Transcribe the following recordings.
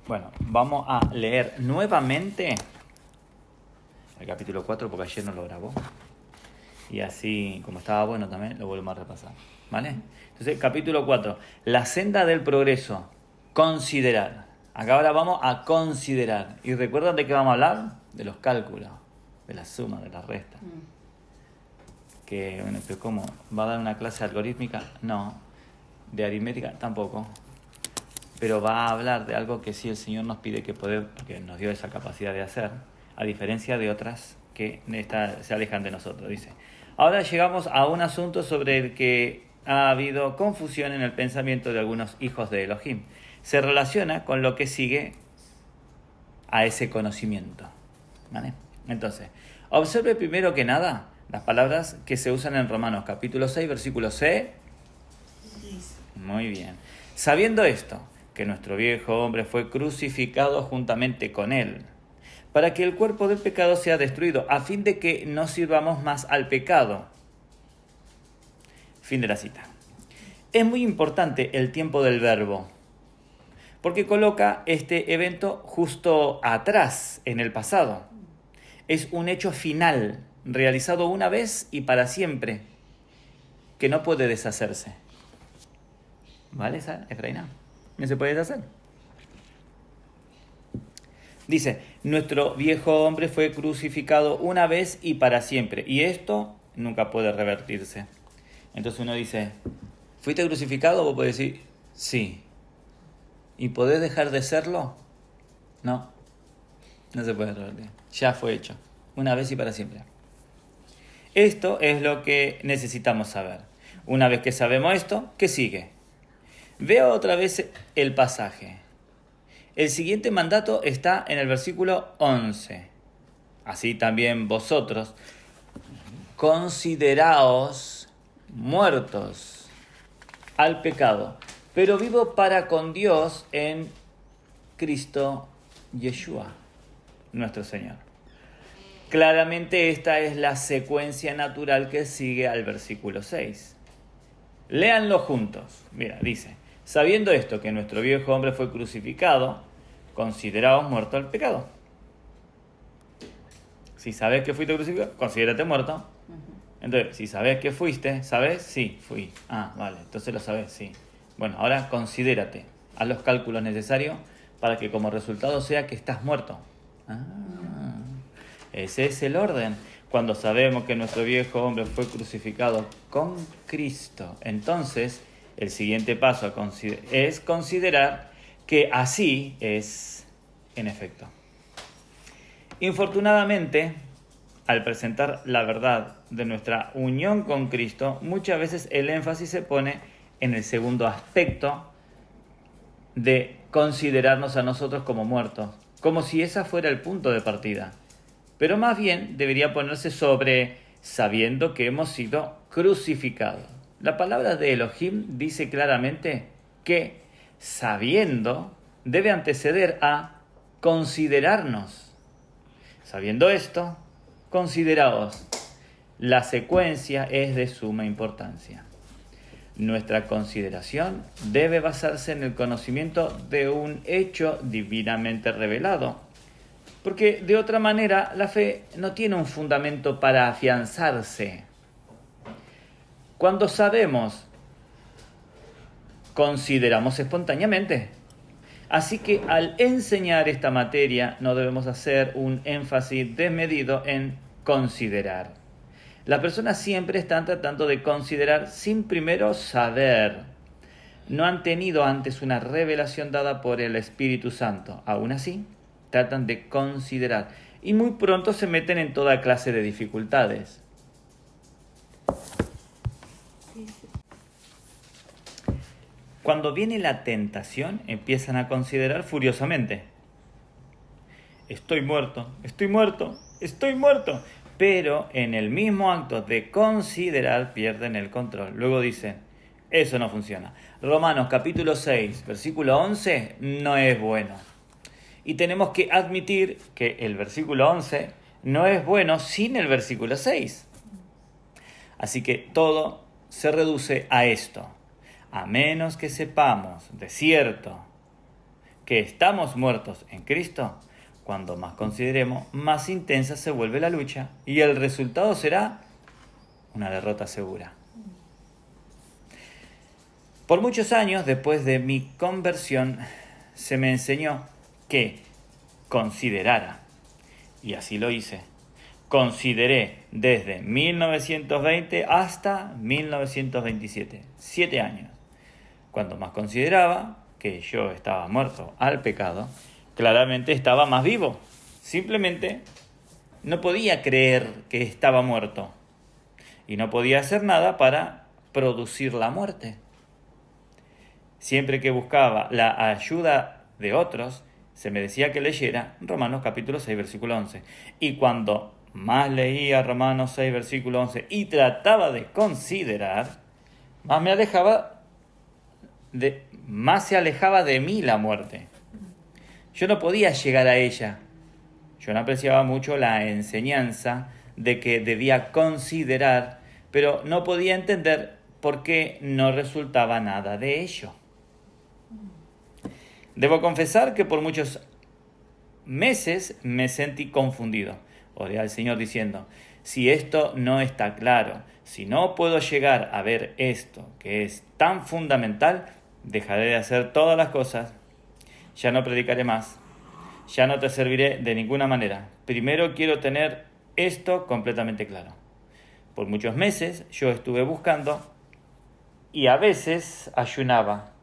Bueno, vamos a leer nuevamente el capítulo 4 porque ayer no lo grabó. Y así, como estaba bueno también, lo volvemos a repasar. ¿Vale? Entonces, capítulo 4. La senda del progreso. Considerar. Acá ahora vamos a considerar. ¿Y recuerdan de qué vamos a hablar? De los cálculos, de la suma, de la resta. Que, bueno, pero ¿cómo? ¿Va a dar una clase algorítmica? No. ¿De aritmética? Tampoco. Pero va a hablar de algo que sí el Señor nos pide que nos dio esa capacidad de hacer, a diferencia de otras que se alejan de nosotros. Dice, ahora llegamos a un asunto sobre el que ha habido confusión en el pensamiento de algunos hijos de Elohim. Se relaciona con lo que sigue a ese conocimiento. ¿Vale? Entonces, observe primero que nada las palabras que se usan en Romanos, capítulo 6, versículo C. Muy bien. Sabiendo esto, que nuestro viejo hombre fue crucificado juntamente con él, para que el cuerpo del pecado sea destruido, a fin de que no sirvamos más al pecado. Fin de la cita. Es muy importante el tiempo del verbo, porque coloca este evento justo atrás, en el pasado. Es un hecho final, realizado una vez y para siempre, que no puede deshacerse. ¿Vale, Efraína? ¿No se puede deshacer? Dice, nuestro viejo hombre fue crucificado una vez y para siempre, y esto nunca puede revertirse. Entonces uno dice, ¿fuiste crucificado? Vos podés decir, sí. ¿Y podés dejar de serlo? No, no se puede revertir. Ya fue hecho, una vez y para siempre. Esto es lo que necesitamos saber. Una vez que sabemos esto, ¿qué sigue? Veo otra vez el pasaje. El siguiente mandato está en el versículo 11. Así también vosotros, consideraos muertos al pecado, pero vivo para con Dios en Cristo Yeshua, nuestro Señor. Claramente esta es la secuencia natural que sigue al versículo 6. Léanlo juntos. Mira, dice, sabiendo esto, que nuestro viejo hombre fue crucificado, consideraos muerto al pecado. Si sabes que fuiste crucificado, considérate muerto. Entonces, si sabes que fuiste, ¿sabes? Sí, fui. Ah, vale, entonces lo sabes, sí. Bueno, ahora considérate. Haz los cálculos necesarios para que como resultado sea que estás muerto. Ese es el orden. Cuando sabemos que nuestro viejo hombre fue crucificado con Cristo, entonces el siguiente paso es considerar que así es en efecto. Infortunadamente, al presentar la verdad de nuestra unión con Cristo, muchas veces el énfasis se pone en el segundo aspecto de considerarnos a nosotros como muertos, como si ese fuera el punto de partida. Pero más bien debería ponerse sobre sabiendo que hemos sido crucificados. La palabra de Elohim dice claramente que sabiendo debe anteceder a considerarnos. Sabiendo esto, consideraos. La secuencia es de suma importancia. Nuestra consideración debe basarse en el conocimiento de un hecho divinamente revelado, porque de otra manera la fe no tiene un fundamento para afianzarse. Cuando sabemos, consideramos espontáneamente. Así que al enseñar esta materia no debemos hacer un énfasis desmedido en considerar. Las personas siempre están tratando de considerar sin primero saber. No han tenido antes una revelación dada por el Espíritu Santo. Aún así, tratan de considerar y muy pronto se meten en toda clase de dificultades. Cuando viene la tentación, empiezan a considerar furiosamente. Estoy muerto, estoy muerto, estoy muerto. Pero en el mismo acto de considerar pierden el control. Luego dicen, eso no funciona. Romanos capítulo 6, versículo 11, no es bueno. Y tenemos que admitir que el versículo 11 no es bueno sin el versículo 6. Así que todo se reduce a esto. A menos que sepamos de cierto que estamos muertos en Cristo, cuando más consideremos, más intensa se vuelve la lucha y el resultado será una derrota segura. Por muchos años después de mi conversión se me enseñó que considerara, y así lo hice. Consideré desde 1920 hasta 1927, 7 años. Cuando más consideraba que yo estaba muerto al pecado, claramente estaba más vivo. Simplemente no podía creer que estaba muerto y no podía hacer nada para producir la muerte. Siempre que buscaba la ayuda de otros, se me decía que leyera Romanos capítulo 6, versículo 11. Y cuando más leía Romanos 6, versículo 11 y trataba de considerar, más se alejaba de mí la muerte. Yo no podía llegar a ella. Yo no apreciaba mucho la enseñanza de que debía considerar, pero no podía entender por qué no resultaba nada de ello. Debo confesar que por muchos meses me sentí confundido. Oré al Señor diciendo, si esto no está claro, si no puedo llegar a ver esto que es tan fundamental, dejaré de hacer todas las cosas, ya no predicaré más, ya no te serviré de ninguna manera. Primero quiero tener esto completamente claro. Por muchos meses yo estuve buscando y a veces ayunaba,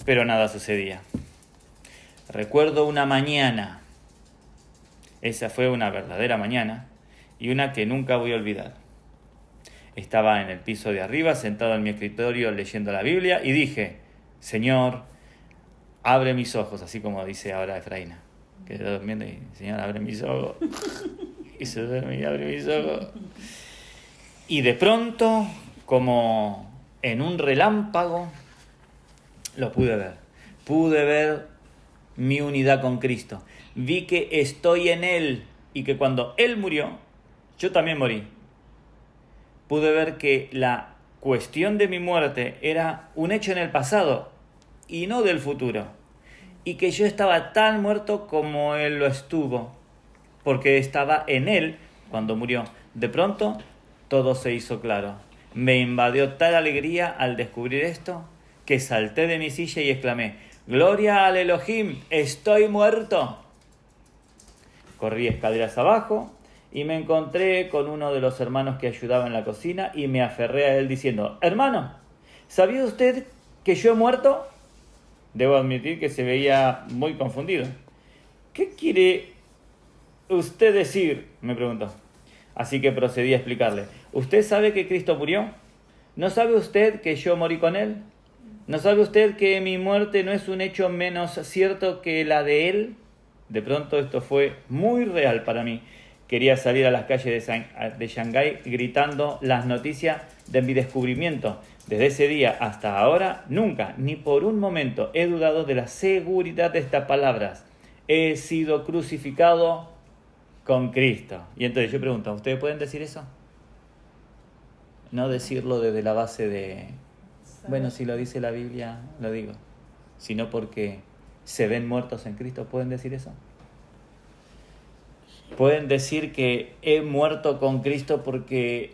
pero nada sucedía. Recuerdo una mañana, esa fue una verdadera mañana y una que nunca voy a olvidar. Estaba en el piso de arriba, sentado en mi escritorio leyendo la Biblia y dije, Señor, abre mis ojos, así como dice ahora Efraína, que está durmiendo y, Señor, abre mis ojos. Y se duerme y abre mis ojos. Y de pronto, como en un relámpago, lo pude ver. Pude ver mi unidad con Cristo. Vi que estoy en Él y que cuando Él murió, yo también morí. Pude ver que la cuestión de mi muerte era un hecho en el pasado y no del futuro. Y que yo estaba tan muerto como Él lo estuvo, porque estaba en Él cuando murió. De pronto, todo se hizo claro. Me invadió tal alegría al descubrir esto, que salté de mi silla y exclamé, ¡Gloria al Elohim! ¡Estoy muerto! Corrí escaleras abajo y me encontré con uno de los hermanos que ayudaba en la cocina y me aferré a él diciendo, hermano, ¿sabía usted que yo he muerto? Debo admitir que se veía muy confundido. ¿Qué quiere usted decir?, me preguntó. Así que procedí a explicarle. ¿Usted sabe que Cristo murió? ¿No sabe usted que yo morí con Él? ¿No sabe usted que mi muerte no es un hecho menos cierto que la de Él? De pronto esto fue muy real para mí. Quería salir a las calles de Shanghái gritando las noticias de mi descubrimiento. Desde ese día hasta ahora, nunca, ni por un momento, he dudado de la seguridad de estas palabras. He sido crucificado con Cristo. Y entonces yo pregunto, ¿ustedes pueden decir eso? No decirlo desde la base de, bueno, si lo dice la Biblia, lo digo. Sino porque se ven muertos en Cristo. ¿Pueden decir eso? ¿Pueden decir que he muerto con Cristo porque,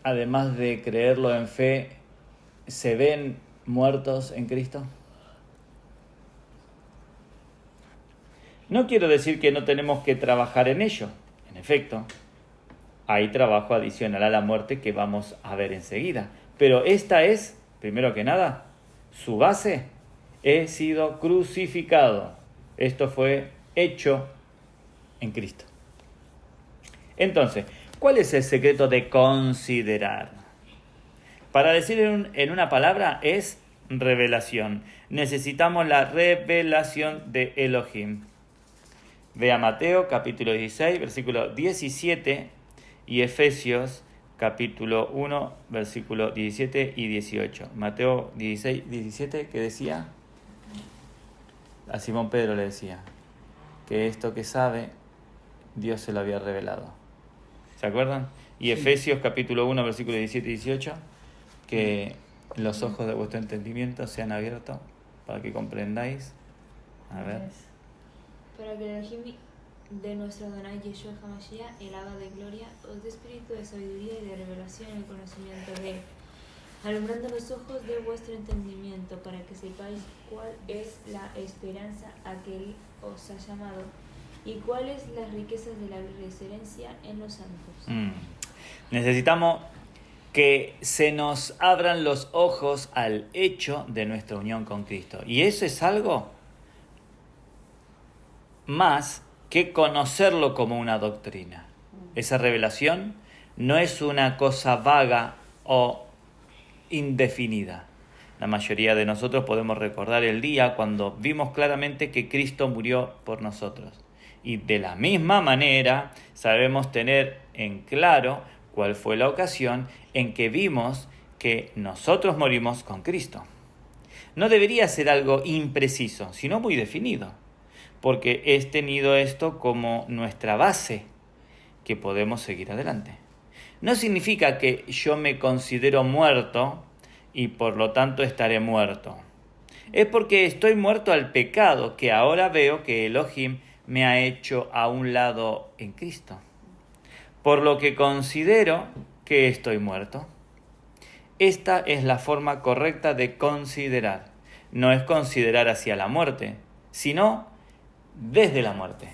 además de creerlo en fe, se ven muertos en Cristo? No quiero decir que no tenemos que trabajar en ello. En efecto, hay trabajo adicional a la muerte que vamos a ver enseguida. Pero esta es, primero que nada, su base. He sido crucificado. Esto fue hecho en Cristo. Entonces, ¿cuál es el secreto de considerar? Para decir en una palabra es revelación. Necesitamos la revelación de Elohim. Vea Mateo capítulo 16, versículo 17 y Efesios capítulo 1, versículo 17 y 18. Mateo 16, 17, ¿qué decía? A Simón Pedro le decía que esto que sabe, Dios se lo había revelado. ¿Se acuerdan? Y Efesios capítulo 1, versículo 17 y 18, que los ojos de vuestro entendimiento sean abiertos para que comprendáis A ver. Para que el Elohim de nuestro Adonai Yeshua HaMashiach, el Abba de gloria, os dé espíritu de sabiduría y de revelación en el conocimiento de Él, alumbrando los ojos de vuestro entendimiento, para que sepáis cuál es la esperanza a que Él os ha llamado y cuáles las riquezas de la herencia en los santos. Necesitamos que se nos abran los ojos al hecho de nuestra unión con Cristo. Y eso es algo más que conocerlo como una doctrina. Esa revelación no es una cosa vaga o indefinida. La mayoría de nosotros podemos recordar el día cuando vimos claramente que Cristo murió por nosotros. Y de la misma manera sabemos tener en claro cuál fue la ocasión en que vimos que nosotros morimos con Cristo. No debería ser algo impreciso, sino muy definido, porque es tenido esto como nuestra base que podemos seguir adelante. No significa que yo me considero muerto y por lo tanto estaré muerto. Es porque estoy muerto al pecado que ahora veo que Elohim me ha hecho a un lado en Cristo. Por lo que considero que estoy muerto. Esta es la forma correcta de considerar. No es considerar hacia la muerte, sino desde la muerte.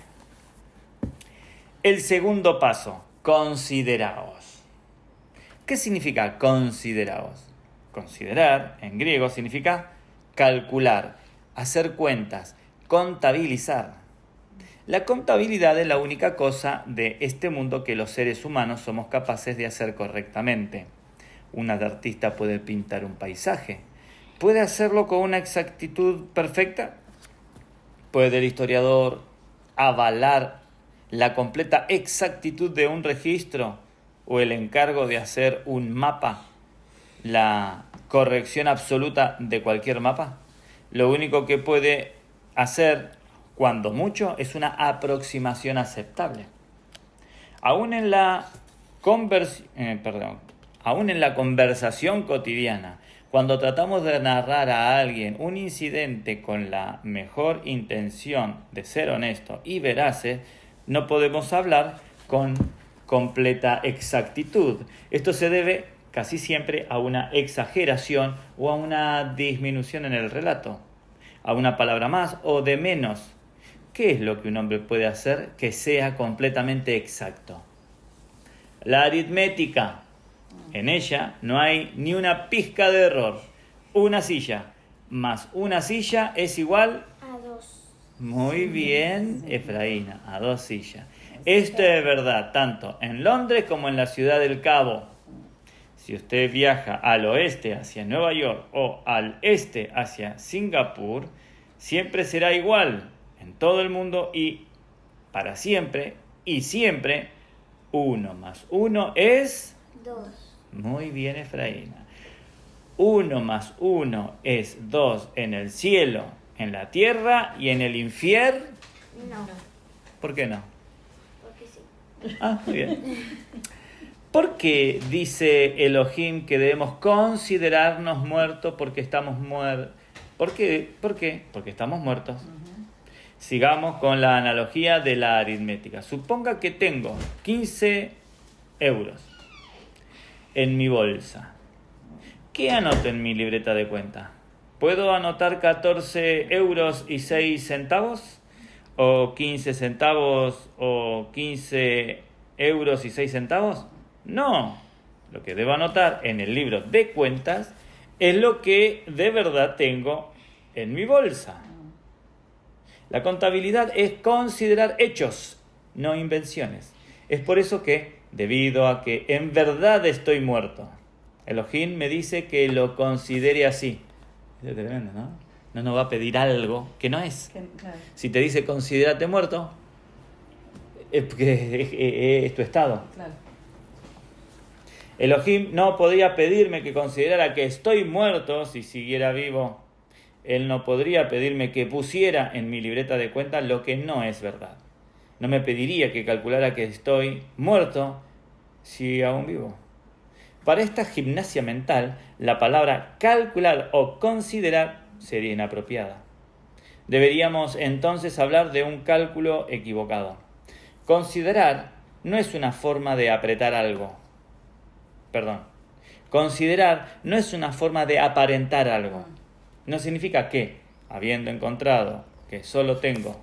El segundo paso, consideraos. ¿Qué significa consideraos? Considerar, en griego, significa calcular, hacer cuentas, contabilizar. La contabilidad es la única cosa de este mundo que los seres humanos somos capaces de hacer correctamente. Un artista puede pintar un paisaje. ¿Puede hacerlo con una exactitud perfecta? ¿Puede el historiador avalar la completa exactitud de un registro o el encargo de hacer un mapa, la corrección absoluta de cualquier mapa? Lo único que puede hacer, cuando mucho, es una aproximación aceptable. Aún en la conversación cotidiana, cuando tratamos de narrar a alguien un incidente con la mejor intención de ser honesto y veraces, no podemos hablar con completa exactitud. Esto se debe casi siempre a una exageración o a una disminución en el relato, a una palabra más o de menos. ¿Qué es lo que un hombre puede hacer que sea completamente exacto? La aritmética. En ella no hay ni una pizca de error. Una silla más una silla es igual a 2. Muy bien, Efraína, a 2 sillas. Esto es verdad tanto en Londres como en la Ciudad del Cabo. Si usted viaja al oeste hacia Nueva York o al este hacia Singapur, siempre será igual en todo el mundo y para siempre y siempre 1 más 1 es 2. Muy bien, Efraína. 1 más 1 es 2 en el cielo, en la tierra y en el infierno. No. ¿Por qué no? Porque sí. Muy bien. ¿Por qué dice Elohim que debemos considerarnos muertos porque estamos muertos? ¿Por qué? Porque estamos muertos. Sigamos con la analogía de la aritmética. Suponga que tengo 15 euros en mi bolsa. ¿Qué anoto en mi libreta de cuenta? ¿Puedo anotar 14 euros y 6 centavos? ¿O 15 centavos o 15 euros y 6 centavos? No. Lo que debo anotar en el libro de cuentas es lo que de verdad tengo en mi bolsa. La contabilidad es considerar hechos, no invenciones. Es por eso que, debido a que en verdad estoy muerto, Elohim me dice que lo considere así. Es tremendo, ¿no? No nos va a pedir algo que no es. Claro. Si te dice considérate muerto, es porque es tu estado. Claro. Elohim no podría pedirme que considerara que estoy muerto si siguiera vivo. Él no podría pedirme que pusiera en mi libreta de cuentas lo que no es verdad. No me pediría que calculara que estoy muerto si aún vivo. Para esta gimnasia mental, la palabra calcular o considerar sería inapropiada. deberíamos entonces hablar de un cálculo equivocado. Considerar no es una forma de apretar algo. Considerar no es una forma de aparentar algo. No significa que, habiendo encontrado que solo tengo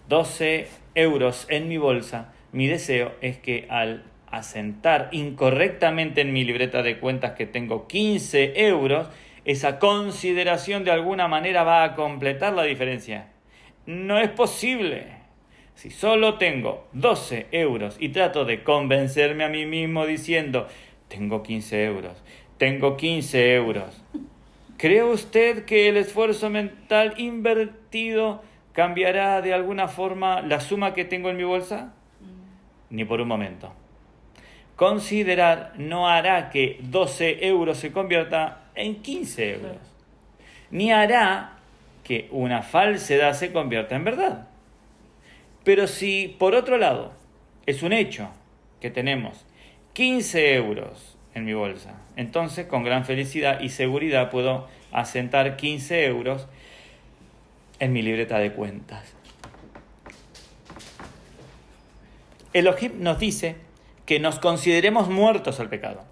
12 euros en mi bolsa, mi deseo es que al asentar incorrectamente en mi libreta de cuentas que tengo 15 euros, esa consideración de alguna manera va a completar la diferencia. No es posible. Si solo tengo 12 euros y trato de convencerme a mí mismo diciendo, tengo 15 euros, tengo 15 euros. ¿Cree usted que el esfuerzo mental invertido cambiará de alguna forma la suma que tengo en mi bolsa? Ni por un momento. Considerar no hará que 12 euros se convierta en 15 euros. Ni hará que una falsedad se convierta en verdad. Pero si, por otro lado, es un hecho que tenemos 15 euros en mi bolsa, entonces con gran felicidad y seguridad puedo asentar 15 euros en mi libreta de cuentas. Elohim nos dice que nos consideremos muertos al pecado.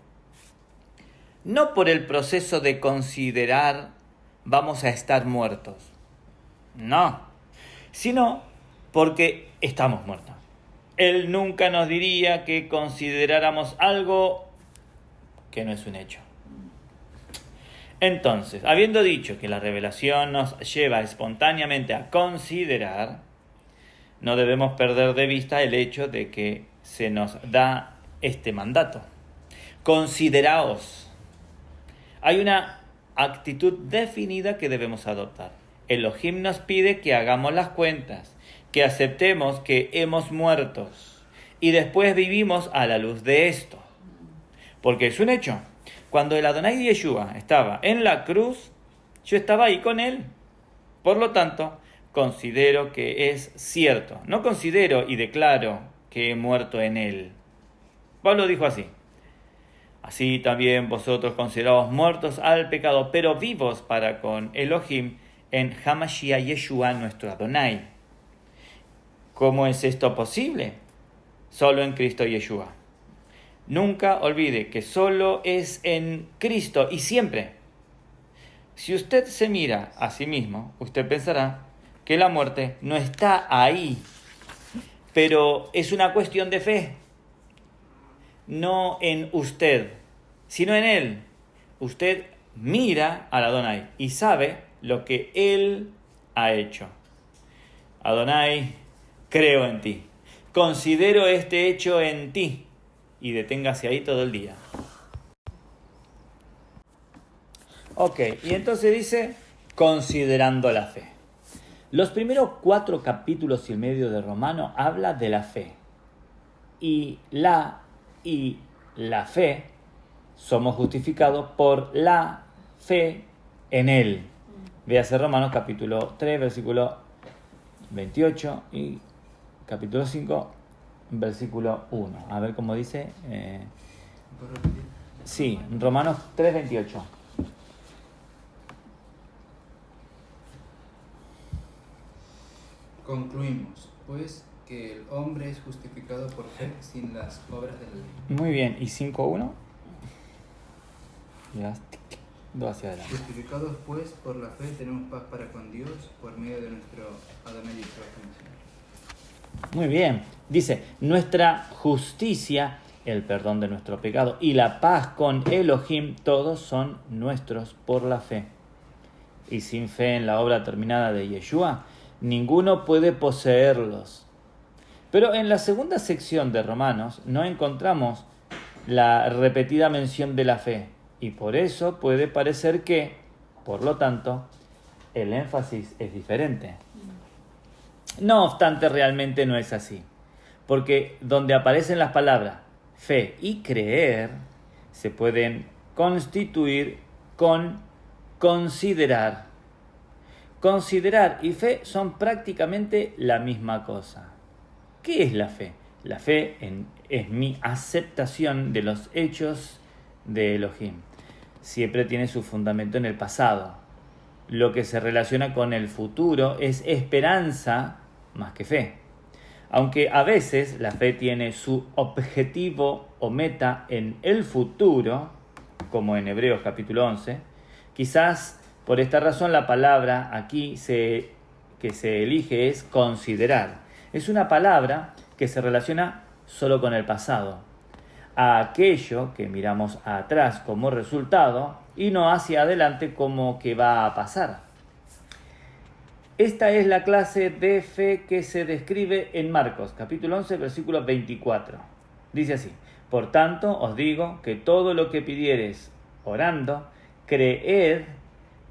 No por el proceso de considerar vamos a estar muertos. No. Sino porque estamos muertos. Él nunca nos diría que consideráramos algo que no es un hecho. Entonces, habiendo dicho que la revelación nos lleva espontáneamente a considerar, no debemos perder de vista el hecho de que se nos da este mandato. Consideraos. Hay una actitud definida que debemos adoptar. Elohim nos pide que hagamos las cuentas, que aceptemos que hemos muerto y después vivimos a la luz de esto. Porque es un hecho. Cuando el Adonai de Yeshua estaba en la cruz, yo estaba ahí con él. Por lo tanto, considero que es cierto. No considero y declaro que he muerto en él. Pablo dijo así. Así también vosotros consideraos muertos al pecado, pero vivos para con Elohim en Hamashiach Yeshua nuestro Adonai. ¿Cómo es esto posible? Solo en Cristo Yeshua. Nunca olvide que solo es en Cristo y siempre. Si usted se mira a sí mismo, usted pensará que la muerte no está ahí, pero es una cuestión de fe. No en usted, sino en Él. Usted mira al Adonai y sabe lo que Él ha hecho. Adonai, creo en ti. Considero este hecho en ti. Y deténgase ahí todo el día. Ok, y entonces dice, considerando la fe. Los primeros 4 capítulos y medio de Romano habla de la fe. Y la fe somos justificados por la fe en Él. Véase Romanos capítulo 3, versículo 28 y capítulo 5, versículo 1. A ver cómo dice. Sí, Romanos 3, 28. Concluimos, pues, que el hombre es justificado por fe sin las obras de la ley. Muy bien, ¿y 5.1? Ya, dos hacia adelante. Justificados, pues, por la fe tenemos paz para con Dios por medio de nuestro Adonai Yeshua. Muy bien, dice, nuestra justicia, el perdón de nuestro pecado y la paz con Elohim, todos son nuestros por la fe. Y sin fe en la obra terminada de Yeshua, ninguno puede poseerlos. Pero en la segunda sección de Romanos no encontramos la repetida mención de la fe, y por eso puede parecer que, por lo tanto, el énfasis es diferente. No obstante, realmente no es así, porque donde aparecen las palabras fe y creer, se pueden constituir con considerar. Considerar y fe son prácticamente la misma cosa. ¿Qué es la fe? La fe es mi aceptación de los hechos de Elohim. Siempre tiene su fundamento en el pasado. lo que se relaciona con el futuro es esperanza más que fe. Aunque a veces la fe tiene su objetivo o meta en el futuro, como en Hebreos capítulo 11, quizás por esta razón la palabra aquí que se elige es considerar. Es una palabra que se relaciona solo con el pasado, a aquello que miramos atrás como resultado y no hacia adelante como que va a pasar. Esta es la clase de fe que se describe en Marcos, capítulo 11, versículo 24. Dice así: por tanto os digo que todo lo que pidiereis orando, creed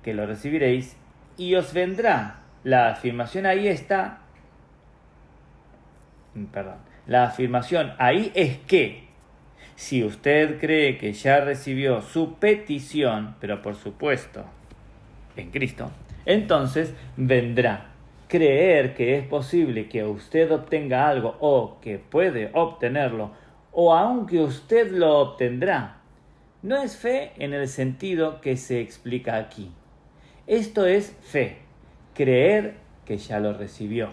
que lo recibiréis y os vendrá. La afirmación ahí está. La afirmación ahí es que si usted cree que ya recibió su petición, pero por supuesto en Cristo, entonces vendrá. Creer que es posible que usted obtenga algo o que puede obtenerlo, o aunque usted lo obtendrá, no es fe en el sentido que se explica aquí. Esto es fe, creer que ya lo recibió.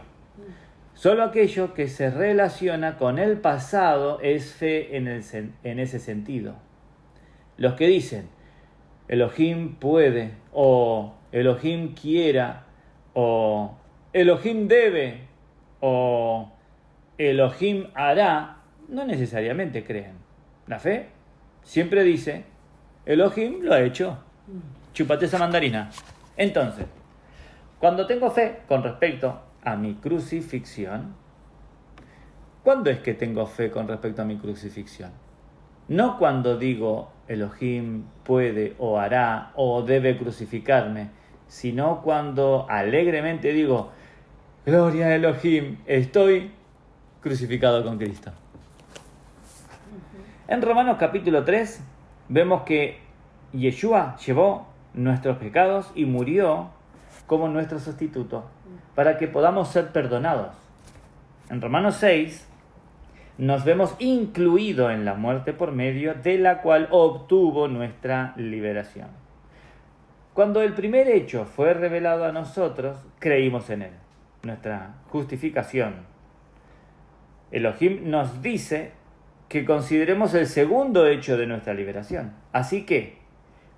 Solo aquello que se relaciona con el pasado es fe en ese sentido. Los que dicen Elohim puede, o Elohim quiera, o Elohim debe, o Elohim hará, no necesariamente creen. La fe siempre dice Elohim lo ha hecho. Chúpate esa mandarina. Entonces, cuando tengo fe con respecto a mi crucifixión, ¿cuándo es que tengo fe con respecto a mi crucifixión? No cuando digo Elohim puede o hará o debe crucificarme, sino cuando alegremente digo gloria a Elohim, estoy crucificado con Cristo. En Romanos capítulo 3 vemos que Yeshua llevó nuestros pecados y murió como nuestro sustituto para que podamos ser perdonados. En Romanos 6 nos vemos incluidos en la muerte por medio de la cual obtuvo nuestra liberación. Cuando el primer hecho fue revelado a nosotros, creímos en él, nuestra justificación. Elohim nos dice que consideremos el segundo hecho de nuestra liberación. Así que,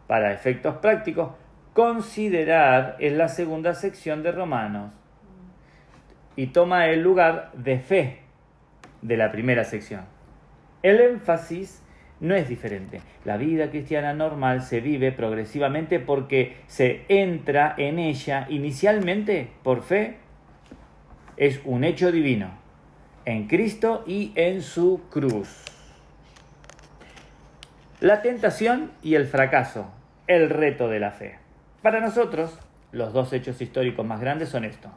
para efectos prácticos, considerar es la segunda sección de Romanos y toma el lugar de fe de la primera sección. El énfasis no es diferente. La vida cristiana normal se vive progresivamente porque se entra en ella inicialmente por fe. Es un hecho divino en Cristo y en su cruz. La tentación y el fracaso, el reto de la fe. Para nosotros, los dos hechos históricos más grandes son estos: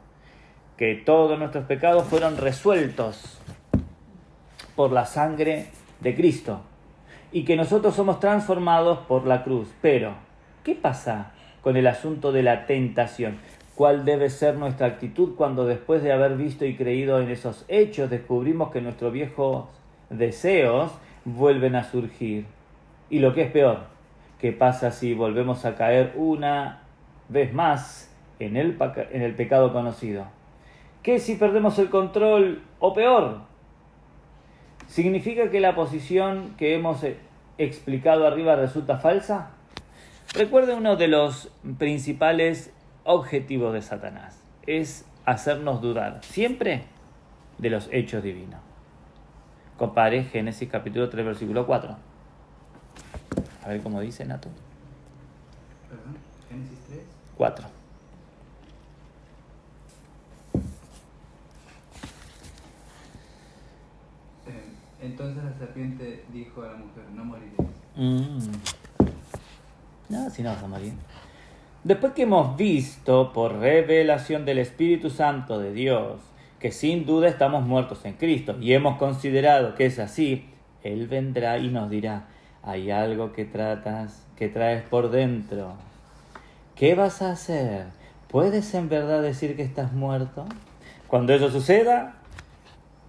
que todos nuestros pecados fueron resueltos por la sangre de Cristo y que nosotros somos transformados por la cruz. Pero, ¿qué pasa con el asunto de la tentación? ¿Cuál debe ser nuestra actitud cuando después de haber visto y creído en esos hechos descubrimos que nuestros viejos deseos vuelven a surgir? Y lo que es peor, ¿qué pasa si volvemos a caer una vez más en el pecado conocido? ¿Qué si perdemos el control o peor? ¿Significa que la posición que hemos explicado arriba resulta falsa? Recuerde, uno de los principales objetivos de Satanás es hacernos dudar siempre de los hechos divinos. Compare Génesis capítulo 3, versículo 4. A ver cómo dice, Nato. ¿Perdón? ¿Génesis 3? 4. Entonces la serpiente dijo a la mujer: no moriréis. No, si no vas a morir. Después que hemos visto por revelación del Espíritu Santo de Dios que sin duda estamos muertos en Cristo y hemos considerado que es así, Él vendrá y nos dirá: hay algo que traes por dentro. ¿Qué vas a hacer? ¿Puedes en verdad decir que estás muerto? Cuando eso suceda,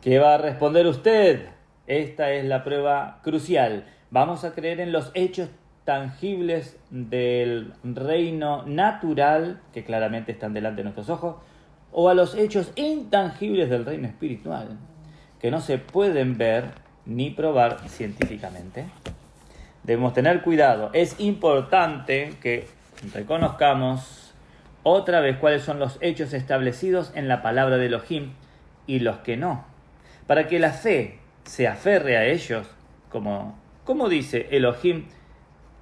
¿qué va a responder usted? Esta es la prueba crucial. ¿Vamos a creer en los hechos tangibles del reino natural, que claramente están delante de nuestros ojos, o a los hechos intangibles del reino espiritual, que no se pueden ver ni probar científicamente. Debemos tener cuidado. Es importante que reconozcamos otra vez cuáles son los hechos establecidos en la palabra de Elohim y los que no, para que la fe se aferre a ellos, como dice Elohim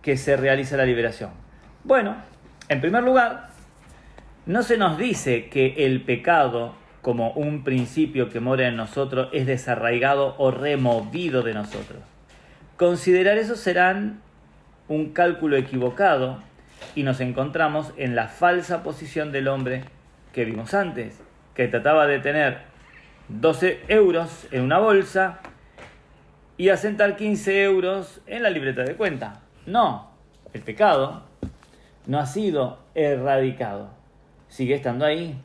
que se realiza la liberación. Bueno, en primer lugar, no se nos dice que el pecado, como un principio que mora en nosotros, es desarraigado o removido de nosotros. Considerar eso será un cálculo equivocado y nos encontramos en la falsa posición del hombre que vimos antes, que trataba de tener 12 euros en una bolsa y asentar 15 euros en la libreta de cuenta. No, el pecado no ha sido erradicado, sigue estando ahí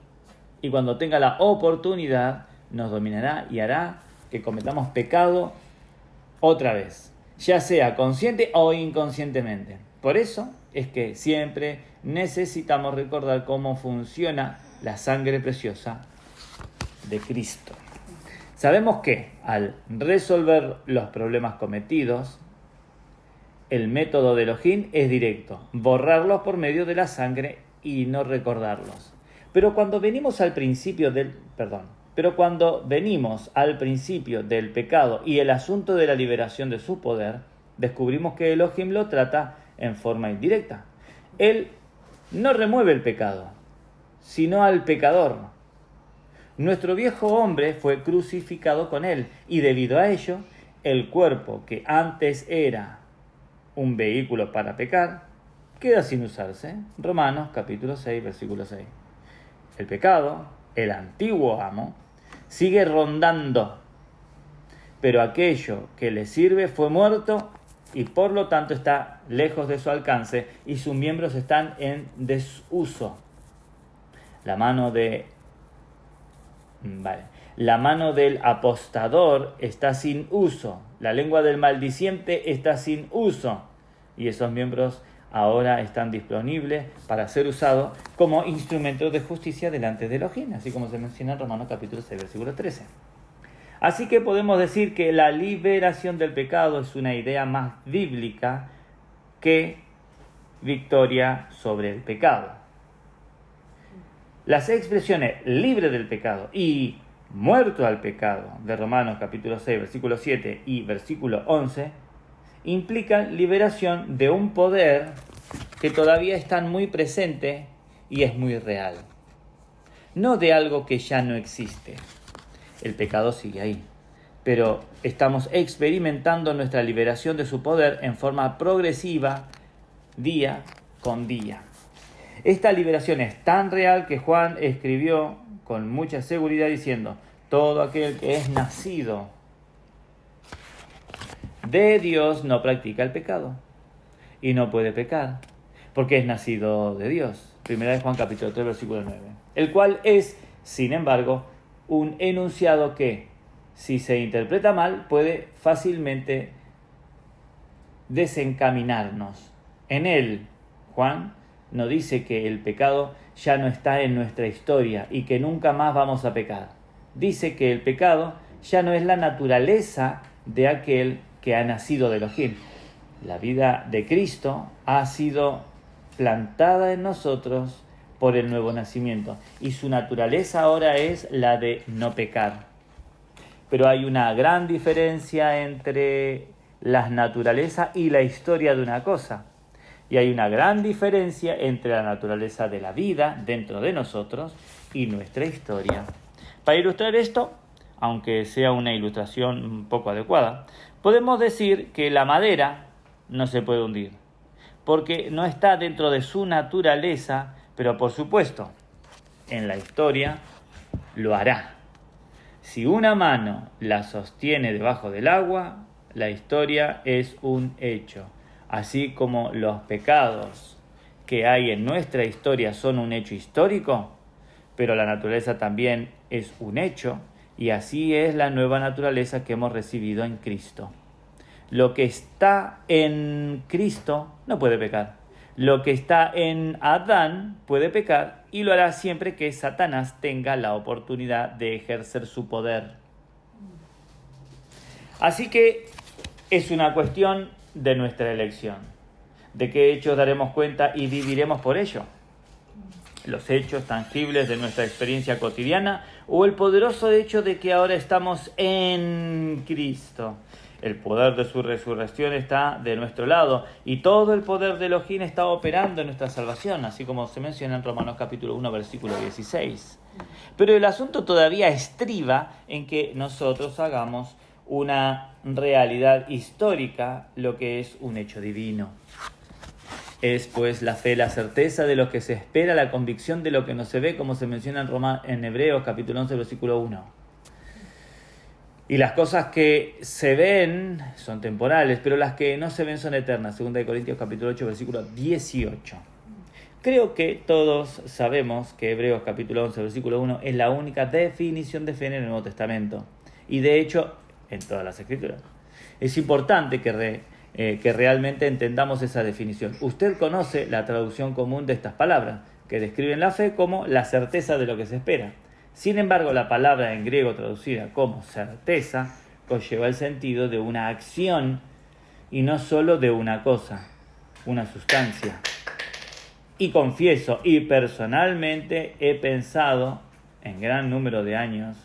y cuando tenga la oportunidad nos dominará y hará que cometamos pecado otra vez, ya sea consciente o inconscientemente. Por eso es que siempre necesitamos recordar cómo funciona la sangre preciosa de Cristo. Sabemos que al resolver los problemas cometidos, el método de Elohim es directo, borrarlos por medio de la sangre y no recordarlos. Pero cuando venimos al principio del pecado y el asunto de la liberación de su poder, descubrimos que Elohim lo trata en forma indirecta. Él no remueve el pecado, sino al pecador. Nuestro viejo hombre fue crucificado con él y debido a ello, el cuerpo que antes era un vehículo para pecar, queda sin usarse. Romanos capítulo 6, versículo 6. El pecado, el antiguo amo, sigue rondando, pero aquello que le sirve fue muerto y por lo tanto está lejos de su alcance y sus miembros están en desuso. La mano del apostador está sin uso, la lengua del maldiciente está sin uso y esos miembros ahora están disponibles para ser usados como instrumentos de justicia delante de Elohim, así como se menciona en Romanos capítulo 6, versículo 13. Así que podemos decir que la liberación del pecado es una idea más bíblica que victoria sobre el pecado. Las expresiones libre del pecado y muerto al pecado de Romanos capítulo 6, versículo 7 y versículo 11 implican liberación de un poder que todavía está muy presente y es muy real, no de algo que ya no existe. El pecado sigue ahí, pero estamos experimentando nuestra liberación de su poder en forma progresiva, día con día. Esta liberación es tan real que Juan escribió con mucha seguridad diciendo: todo aquel que es nacido de Dios no practica el pecado y no puede pecar porque es nacido de Dios. Primera de Juan capítulo 3 versículo 9. El cual es, sin embargo, un enunciado que, si se interpreta mal, puede fácilmente desencaminarnos. En él, Juan no dice que el pecado ya no está en nuestra historia y que nunca más vamos a pecar. Dice que el pecado ya no es la naturaleza de aquel que ha nacido de Elohim. La vida de Cristo ha sido plantada en nosotros por el nuevo nacimiento y su naturaleza ahora es la de no pecar. Pero hay una gran diferencia entre la naturaleza y la historia de una cosa. Y hay una gran diferencia entre la naturaleza de la vida dentro de nosotros y nuestra historia. Para ilustrar esto, aunque sea una ilustración un poco adecuada, podemos decir que la madera no se puede hundir, porque no está dentro de su naturaleza, pero por supuesto, en la historia lo hará. Si una mano la sostiene debajo del agua, la historia es un hecho. Así como los pecados que hay en nuestra historia son un hecho histórico, pero la naturaleza también es un hecho, y así es la nueva naturaleza que hemos recibido en Cristo. Lo que está en Cristo no puede pecar. Lo que está en Adán puede pecar y lo hará siempre que Satanás tenga la oportunidad de ejercer su poder. Así que es una cuestión de nuestra elección. ¿De qué hechos daremos cuenta y viviremos por ello? Los hechos tangibles de nuestra experiencia cotidiana o el poderoso hecho de que ahora estamos en Cristo. El poder de su resurrección está de nuestro lado y todo el poder de Elohim está operando en nuestra salvación, así como se menciona en Romanos capítulo 1, versículo 16. Pero el asunto todavía estriba en que nosotros hagamos una realidad histórica lo que es un hecho divino. Es pues la fe, la certeza de lo que se espera, la convicción de lo que no se ve, como se menciona en Hebreos capítulo 11, versículo 1. Y las cosas que se ven son temporales, pero las que no se ven son eternas. 2 Corintios capítulo 8, versículo 18. Creo que todos sabemos que Hebreos capítulo 11, versículo 1 es la única definición de fe en el Nuevo Testamento. Y de hecho, en todas las Escrituras. Es importante que realmente entendamos esa definición. Usted conoce la traducción común de estas palabras, que describen la fe como la certeza de lo que se espera. Sin embargo, la palabra en griego traducida como certeza conlleva el sentido de una acción y no solo de una cosa, una sustancia. Y confieso, y personalmente he pensado en gran número de años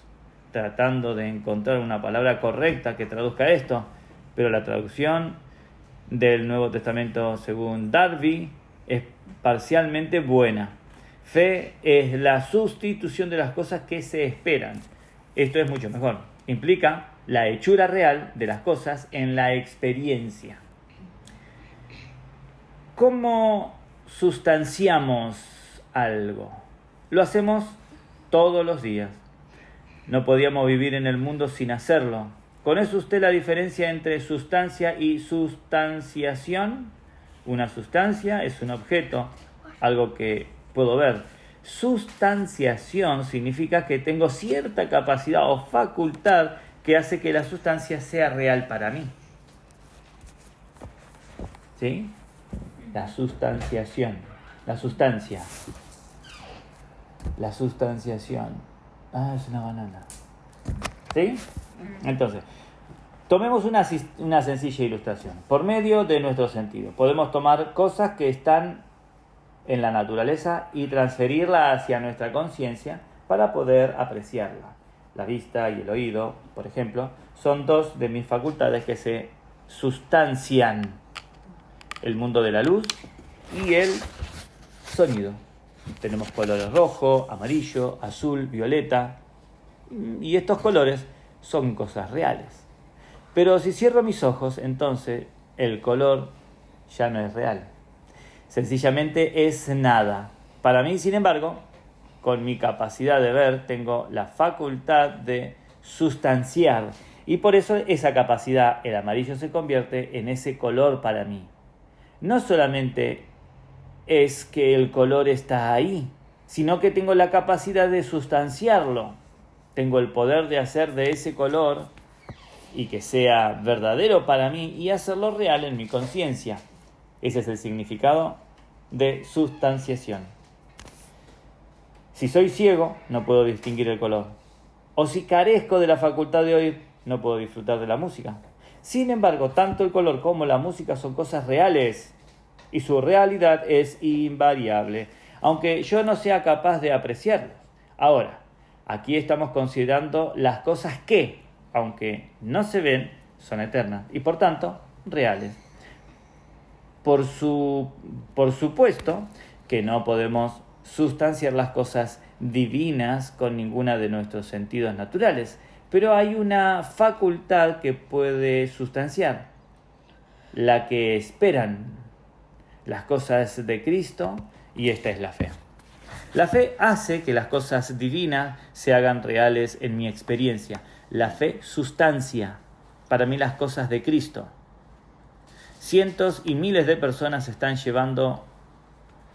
tratando de encontrar una palabra correcta que traduzca esto, pero la traducción del Nuevo Testamento según Darby es parcialmente buena. Fe es la sustitución de las cosas que se esperan. Esto es mucho mejor. Implica la hechura real de las cosas en la experiencia. ¿Cómo sustanciamos algo? Lo hacemos todos los días. No podíamos vivir en el mundo sin hacerlo. ¿Conoce usted la diferencia entre sustancia y sustanciación? Una sustancia es un objeto, algo que puedo ver. Sustanciación significa que tengo cierta capacidad o facultad que hace que la sustancia sea real para mí. ¿Sí? La sustanciación. La sustancia. La sustanciación. Ah, es una banana. ¿Sí? Entonces, tomemos una sencilla ilustración. Por medio de nuestro sentido, podemos tomar cosas que están en la naturaleza y transferirla hacia nuestra conciencia para poder apreciarla. La vista y el oído, por ejemplo, son dos de mis facultades que se sustancian. El mundo de la luz y el sonido. Tenemos colores rojo, amarillo, azul, violeta. Y estos colores son cosas reales. Pero si cierro mis ojos, entonces el color ya no es real. Sencillamente es nada. Para mí, sin embargo, con mi capacidad de ver, tengo la facultad de sustanciar. Y por eso esa capacidad, el amarillo se convierte en ese color para mí. No solamente es que el color está ahí, sino que tengo la capacidad de sustanciarlo. Tengo el poder de hacer de ese color y que sea verdadero para mí y hacerlo real en mi conciencia. Ese es el significado de sustanciación. Si soy ciego, no puedo distinguir el color. O si carezco de la facultad de oír, no puedo disfrutar de la música. Sin embargo, tanto el color como la música son cosas reales y su realidad es invariable, aunque yo no sea capaz de apreciarlo. Ahora, aquí estamos considerando las cosas que, aunque no se ven, son eternas y por tanto reales. Por supuesto que no podemos sustanciar las cosas divinas con ninguna de nuestros sentidos naturales, pero hay una facultad que puede sustanciar, la que esperan las cosas de Cristo, y esta es la fe. La fe hace que las cosas divinas se hagan reales en mi experiencia. La fe sustancia para mí las cosas de Cristo. Cientos y miles de personas están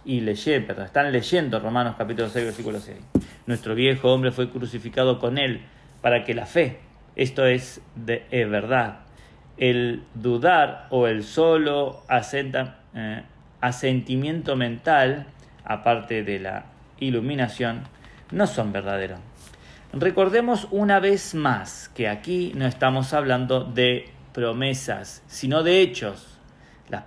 leyendo Romanos capítulo 6, versículo 6. Nuestro viejo hombre fue crucificado con él para que la fe, esto es de verdad, el dudar o el solo asentimiento mental, aparte de la iluminación, no son verdaderos. Recordemos una vez más que aquí no estamos hablando de promesas, sino de hechos. Las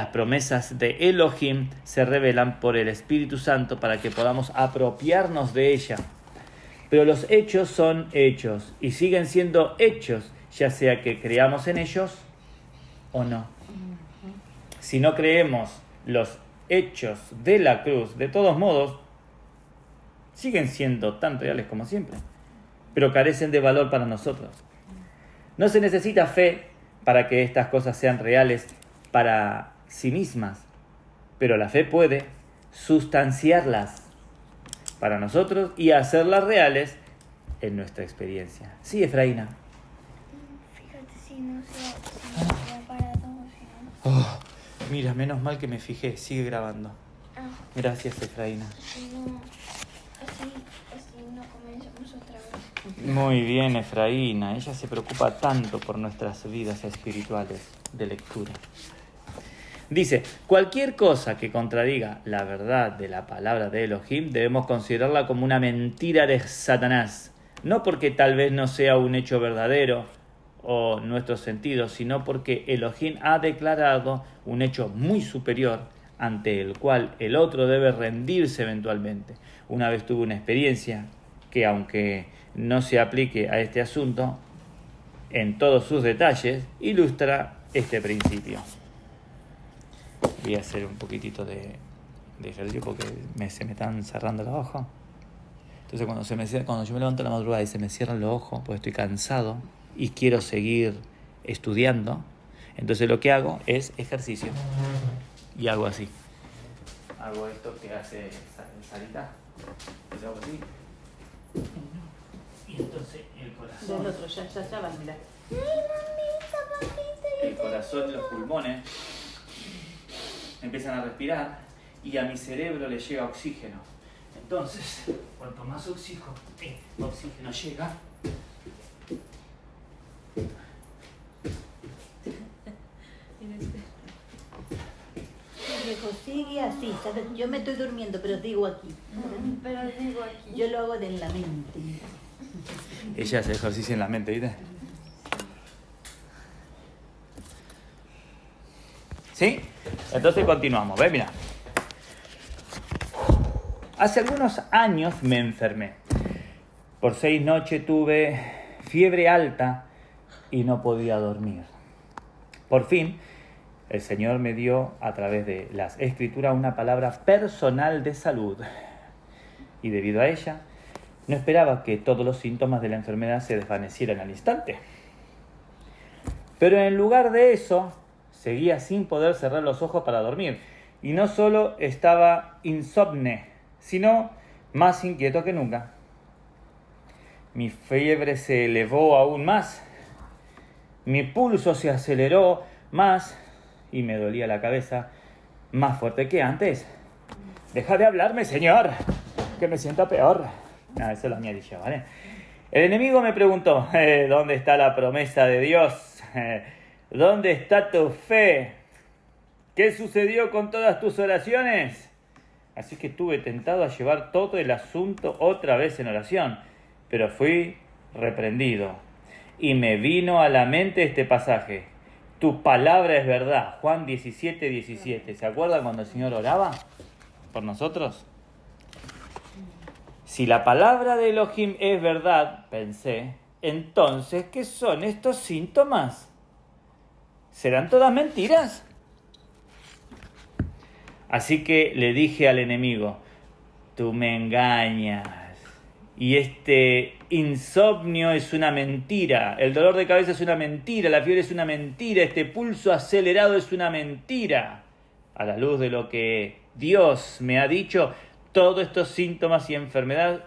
promesas de Elohim se revelan por el Espíritu Santo para que podamos apropiarnos de ella. Pero los hechos son hechos y siguen siendo hechos, ya sea que creamos en ellos o no. Si no creemos los hechos de la cruz, de todos modos, siguen siendo tan reales como siempre, pero carecen de valor para nosotros. No se necesita fe para que estas cosas sean reales para sí mismas, pero la fe puede sustanciarlas para nosotros y hacerlas reales en nuestra experiencia. Sí, Efraína. Fíjate si no se ha parado o si no. Oh, mira, menos mal que me fijé. Sigue grabando. Gracias, Efraína. No, así no comenzamos otra vez. Muy bien, Efraína. Ella se preocupa tanto por nuestras vidas espirituales de lectura. Dice, cualquier cosa que contradiga la verdad de la palabra de Elohim debemos considerarla como una mentira de Satanás. No porque tal vez no sea un hecho verdadero o nuestro sentido, sino porque Elohim ha declarado un hecho muy superior ante el cual el otro debe rendirse eventualmente. Una vez tuve una experiencia que, aunque no se aplique a este asunto en todos sus detalles, ilustra este principio. Voy a hacer un poquitito de ejercicio porque se me están cerrando los ojos. Entonces cuando yo me levanto a la madrugada y se me cierran los ojos porque estoy cansado y quiero seguir estudiando, entonces lo que hago es ejercicio. Y hago así. Hago esto que hace Sarita. Entonces hago así. Y entonces el corazón. Del otro, ya va, mirá. El corazón y los pulmones empiezan a respirar y a mi cerebro le llega oxígeno. Entonces, cuanto más oxígeno llega, Viejo, sigue así, ¿sabes? Yo me estoy durmiendo, pero digo aquí. Pero digo aquí. Yo lo hago de la mente. ella hace ejercicio en la mente, ¿viste? ¿Sí? Entonces continuamos, ¿ves? Mira. Hace algunos años me enfermé. Por 6 noches tuve fiebre alta y no podía dormir. Por fin, el Señor me dio a través de las Escrituras una palabra personal de salud. Y debido a ella, no esperaba que todos los síntomas de la enfermedad se desvanecieran al instante. Pero en lugar de eso, seguía sin poder cerrar los ojos para dormir. Y no solo estaba insomne, sino más inquieto que nunca. Mi fiebre se elevó aún más. Mi pulso se aceleró más y me dolía la cabeza más fuerte que antes. Deja de hablarme, Señor, que me siento peor. No, eso lo añadí yo, ¿vale? El enemigo me preguntó, ¿dónde está la promesa de Dios? ¿Dónde está tu fe? ¿Qué sucedió con todas tus oraciones? Así que estuve tentado a llevar todo el asunto otra vez en oración, pero fui reprendido. Y me vino a la mente este pasaje. Tu palabra es verdad. Juan 17:17. ¿Se acuerdan cuando el Señor oraba por nosotros? Si la palabra de Elohim es verdad, pensé, entonces, ¿qué son estos síntomas? ¿Serán todas mentiras? Así que le dije al enemigo, tú me engañas. Y este insomnio es una mentira, el dolor de cabeza es una mentira, la fiebre es una mentira, este pulso acelerado es una mentira. A la luz de lo que Dios me ha dicho, todos estos síntomas y enfermedad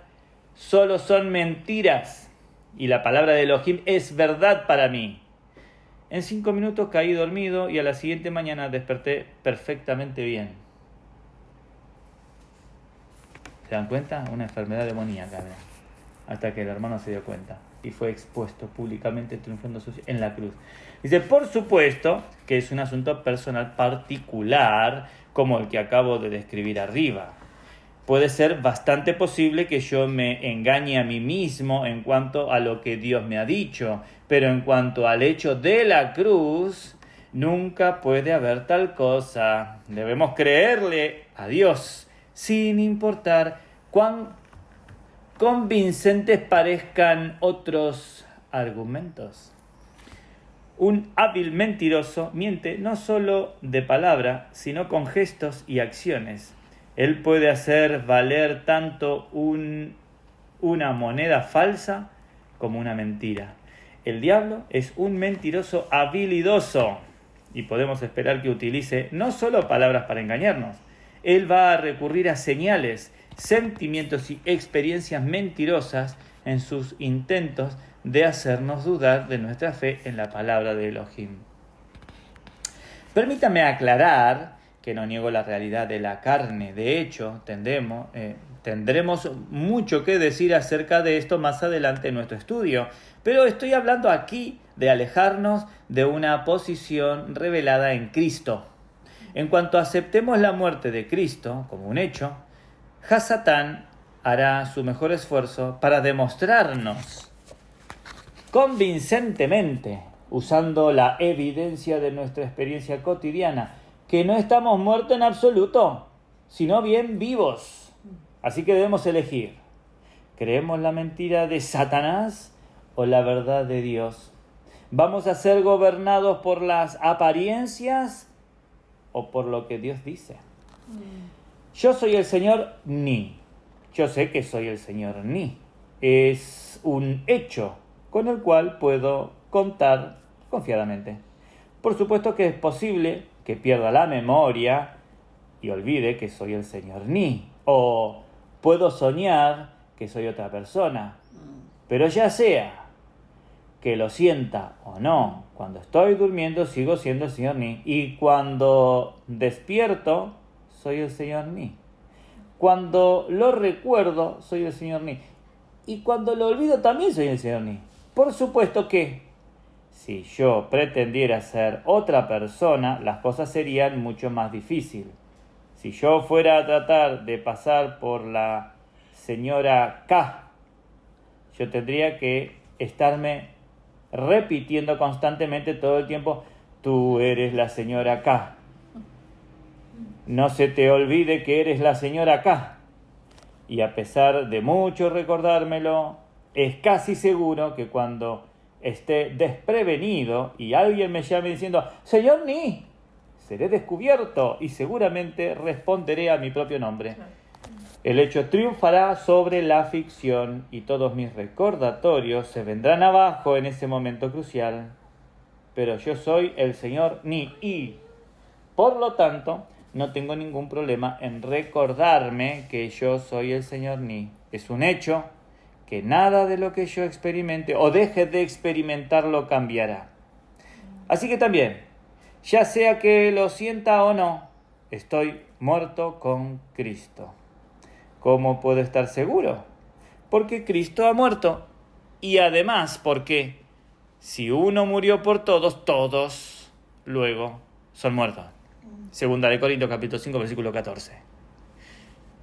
solo son mentiras. Y la palabra de Elohim es verdad para mí. En 5 minutos caí dormido y a la siguiente mañana desperté perfectamente bien. ¿Se dan cuenta? Una enfermedad demoníaca, ¿verdad? hasta que el hermano se dio cuenta y fue expuesto públicamente triunfando en la cruz. Dice, por supuesto que es un asunto personal particular como el que acabo de describir arriba. Puede ser bastante posible que yo me engañe a mí mismo en cuanto a lo que Dios me ha dicho, pero en cuanto al hecho de la cruz, nunca puede haber tal cosa. Debemos creerle a Dios, sin importar cuán convincentes parezcan otros argumentos. Un hábil mentiroso miente no solo de palabra, sino con gestos y acciones. Él puede hacer valer tanto una moneda falsa como una mentira. El diablo es un mentiroso habilidoso y podemos esperar que utilice no solo palabras para engañarnos. Él va a recurrir a señales, sentimientos y experiencias mentirosas en sus intentos de hacernos dudar de nuestra fe en la palabra de Elohim. Permítame aclarar que no niego la realidad de la carne. De hecho, tendremos mucho que decir acerca de esto más adelante en nuestro estudio. Pero estoy hablando aquí de alejarnos de una posición revelada en Cristo. En cuanto aceptemos la muerte de Cristo como un hecho, Hasatán hará su mejor esfuerzo para demostrarnos convincentemente, usando la evidencia de nuestra experiencia cotidiana, que no estamos muertos en absoluto, sino bien vivos. Así que debemos elegir. ¿Creemos la mentira de Satanás o la verdad de Dios? ¿Vamos a ser gobernados por las apariencias o por lo que Dios dice? Yo soy el Señor Ni. Yo sé que soy el Señor Ni. Es un hecho con el cual puedo contar confiadamente. Por supuesto que es posible que pierda la memoria y olvide que soy el Señor Ni. O puedo soñar que soy otra persona. Pero ya sea que lo sienta o no, cuando estoy durmiendo sigo siendo el Señor Ni. Y cuando despierto, soy el Señor Ni. Cuando lo recuerdo, soy el Señor Ni. Y cuando lo olvido, también soy el Señor Ni. Por supuesto que si yo pretendiera ser otra persona, las cosas serían mucho más difíciles. Si yo fuera a tratar de pasar por la señora K, yo tendría que estarme repitiendo constantemente todo el tiempo, tú eres la señora K. No se te olvide que eres la señora K. Y a pesar de mucho recordármelo, es casi seguro que cuando esté desprevenido y alguien me llame diciendo, Señor Ni, seré descubierto y seguramente responderé a mi propio nombre. El hecho triunfará sobre la ficción y todos mis recordatorios se vendrán abajo en ese momento crucial. Pero yo soy el Señor Ni y, por lo tanto, no tengo ningún problema en recordarme que yo soy el Señor Ni. Es un hecho que nada de lo que yo experimente o deje de experimentarlo cambiará. Así que también, ya sea que lo sienta o no, estoy muerto con Cristo. ¿Cómo puedo estar seguro? Porque Cristo ha muerto. Y además porque si uno murió por todos, todos luego son muertos. Segunda de Corintios capítulo 5 versículo 14.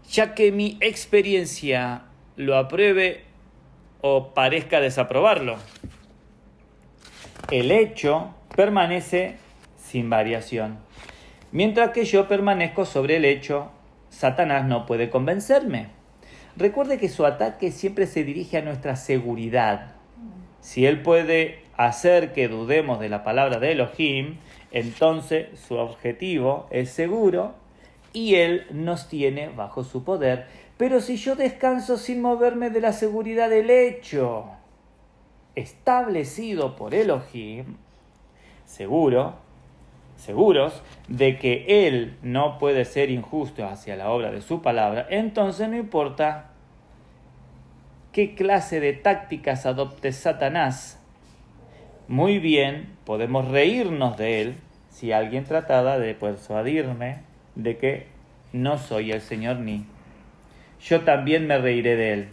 Ya que mi experiencia lo apruebe o parezca desaprobarlo, el hecho permanece sin variación. Mientras que yo permanezco sobre el hecho, Satanás no puede convencerme. Recuerde que su ataque siempre se dirige a nuestra seguridad. Si él puede hacer que dudemos de la palabra de Elohim, entonces su objetivo es seguro y él nos tiene bajo su poder. Pero si yo descanso sin moverme de la seguridad del hecho establecido por Elohim, seguros de que él no puede ser injusto hacia la obra de su palabra, entonces no importa qué clase de tácticas adopte Satanás, muy bien podemos reírnos de él si alguien tratara de persuadirme de que no soy el Señor Ni. Yo también me reiré de él.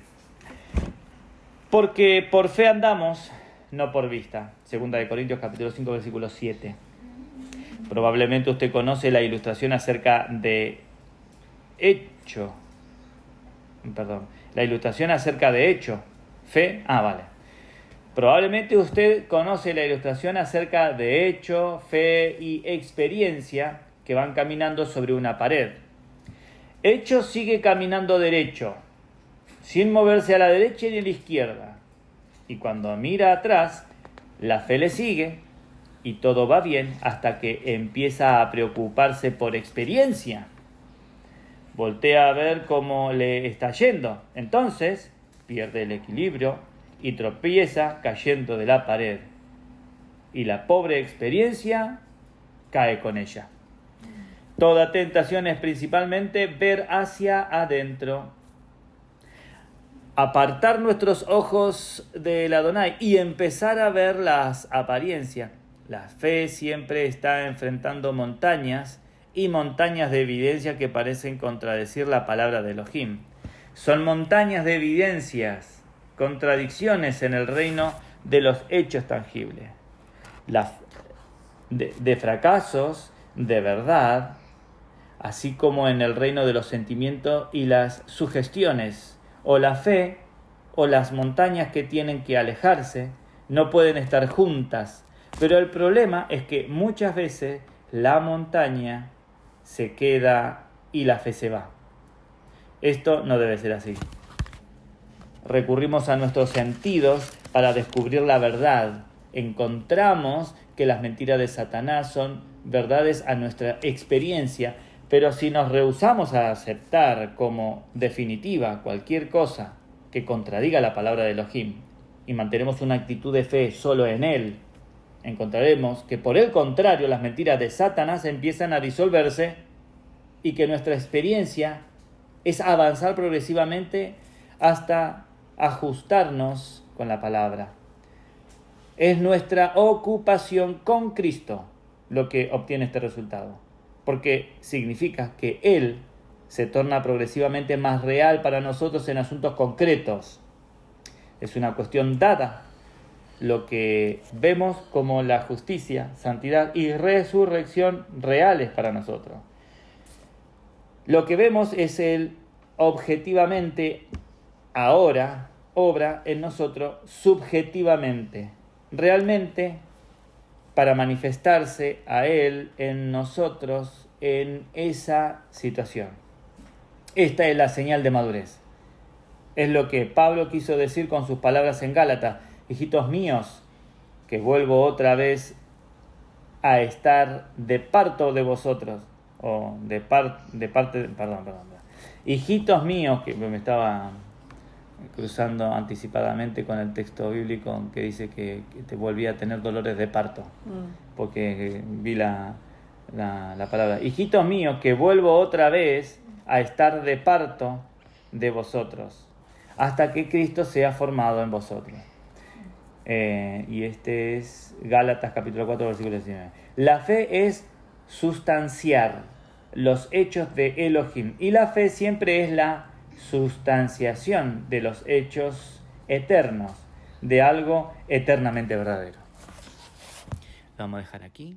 Porque por fe andamos, no por vista. Segunda de Corintios capítulo 5, versículo 7. Probablemente usted conoce la ilustración acerca de hecho. La ilustración acerca de hecho. Fe. Vale. Probablemente usted conoce la ilustración acerca de hecho, fe y experiencia que van caminando sobre una pared. Hecho sigue caminando derecho, sin moverse a la derecha ni a la izquierda. Y cuando mira atrás, la fe le sigue y todo va bien hasta que empieza a preocuparse por experiencia. Voltea a ver cómo le está yendo. Entonces pierde el equilibrio y tropieza cayendo de la pared. Y la pobre experiencia cae con ella. Toda tentación es principalmente ver hacia adentro. Apartar nuestros ojos del Adonai y empezar a ver las apariencias. La fe siempre está enfrentando montañas y montañas de evidencia que parecen contradecir la palabra de Elohim. Son montañas de evidencias, contradicciones en el reino de los hechos tangibles. De fracasos, de verdad, así como en el reino de los sentimientos y las sugestiones, o la fe o las montañas que tienen que alejarse, no pueden estar juntas. Pero el problema es que muchas veces la montaña se queda y la fe se va. Esto no debe ser así. Recurrimos a nuestros sentidos para descubrir la verdad. Encontramos que las mentiras de Satanás son verdades a nuestra experiencia, pero si nos rehusamos a aceptar como definitiva cualquier cosa que contradiga la palabra de Elohim y mantenemos una actitud de fe solo en él, encontraremos que por el contrario las mentiras de Satanás empiezan a disolverse y que nuestra experiencia es avanzar progresivamente hasta ajustarnos con la palabra. Es nuestra ocupación con Cristo lo que obtiene este resultado, porque significa que Él se torna progresivamente más real para nosotros en asuntos concretos. Es una cuestión dada, lo que vemos como la justicia, santidad y resurrección reales para nosotros. Lo que vemos es Él objetivamente ahora obra en nosotros subjetivamente, realmente para manifestarse a Él en nosotros en esa situación. Esta es la señal de madurez. Es lo que Pablo quiso decir con sus palabras en Gálatas: hijitos míos, que vuelvo otra vez a estar de parto de vosotros, o de parte, hijitos míos, que me estaba cruzando anticipadamente con el texto bíblico que dice que te volvía a tener dolores de parto, porque vi la palabra, hijitos míos, que vuelvo otra vez a estar de parto de vosotros, hasta que Cristo sea formado en vosotros. Y este es Gálatas capítulo 4, versículo 19. La fe es sustanciar los hechos de Elohim, y la fe siempre es la sustanciación de los hechos eternos, de algo eternamente verdadero. Lo vamos a dejar aquí.